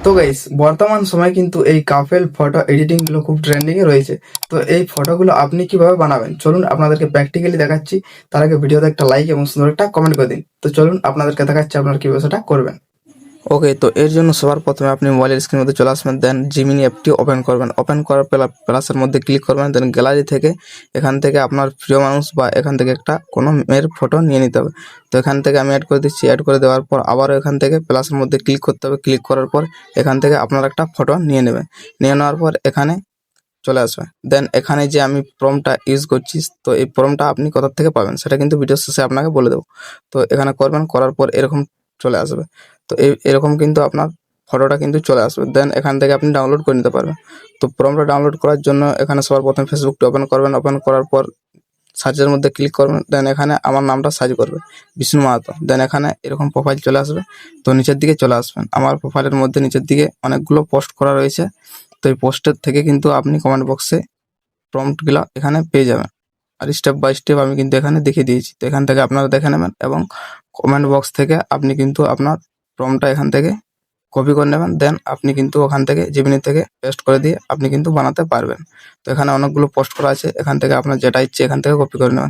তো গাইস বর্তমান সময়ে কিন্তু এই কাপেল ফটো এডিটিং গুলো খুব ট্রেন্ডিং এ রয়েছে। তো এই ফটোগুলো আপনি কিভাবে বানাবেন চলুন আপনাদেরকে প্র্যাকটিক্যালি দেখাচ্ছি। তার আগে ভিডিওতে একটা লাইক এবং সুন্দর একটা কমেন্ট করে দিন। তো চলুন আপনাদেরকে দেখাচ্ছি আপনারা কিভাবে সেটা করবেন। ওকে, তো এর জন্য সবার প্রথমে আপনি মোবাইলের স্ক্রিনের মধ্যে চলে আসবেন, দেন জিমিনি অ্যাপটি ওপেন করবেন। ওপেন করার প্লাসের মধ্যে ক্লিক করবেন, দেন গ্যালারি থেকে এখান থেকে আপনার প্রিয় মানুষ বা এখান থেকে একটা কোনো মেয়ের ফটো নিয়ে নিতে হবে। তো এখান থেকে আমি অ্যাড করে দিচ্ছি। অ্যাড করে দেওয়ার পর আবারও এখান থেকে প্লাসের মধ্যে ক্লিক করতে হবে। ক্লিক করার পর এখান থেকে আপনার একটা ফটো নিয়ে নেবেন। নিয়ে নেওয়ার পর এখানে চলে আসবে। দেন এখানে যে আমি প্রম্পটটা ইউজ করছি, তো এই প্রম্পটটা আপনি কোথা থেকে পাবেন সেটা কিন্তু ভিডিও শেষে আপনাকে বলে দেবো। তো এখানে করবেন, করার পর এরকম চলে আসবে। তো এরকম কিন্তু আপনার ফটোটা কিন্তু চলে আসবে। দেন এখান থেকে আপনি ডাউনলোড করে নিতে পারবেন। তো প্রম্পটটা ডাউনলোড করার জন্য এখানে সবার প্রথমে ফেসবুকটা ওপেন করবেন। ওপেন করার পর সার্চের মধ্যে ক্লিক করবেন। দেন এখানে আমার নামটা সার্চ করবে, বিষ্ণু মাহাতো। দেন এখানে এরকম প্রোফাইল চলে আসবে। তো নিচের দিকে চলে আসবেন। আমার প্রোফাইলের মধ্যে নিচের দিকে অনেকগুলো পোস্ট করা রয়েছে। তো এই পোস্টের থেকে কিন্তু আপনি কমেন্ট বক্সে প্রম্পটগুলো এখানে পেয়ে যাবেন। আর স্টেপ বাই স্টেপ আমি কিন্তু এখানে দেখিয়ে দিয়েছি। তো এখান থেকে আপনারা দেখে নেবেন এবং কমেন্ট বক্স থেকে আপনি কিন্তু আপনার প্রম্পটটা এখান থেকে কপি করে নেবেন। দেন আপনি কিন্তু ওখান থেকে জিমিনি থেকে পেস্ট করে দিয়ে আপনি কিন্তু বানাতে পারবেন। তো এখানে অনেকগুলো পোস্ট করা আছে, এখান থেকে আপনার যেটা ইচ্ছে এখান থেকে কপি করে নেবেন।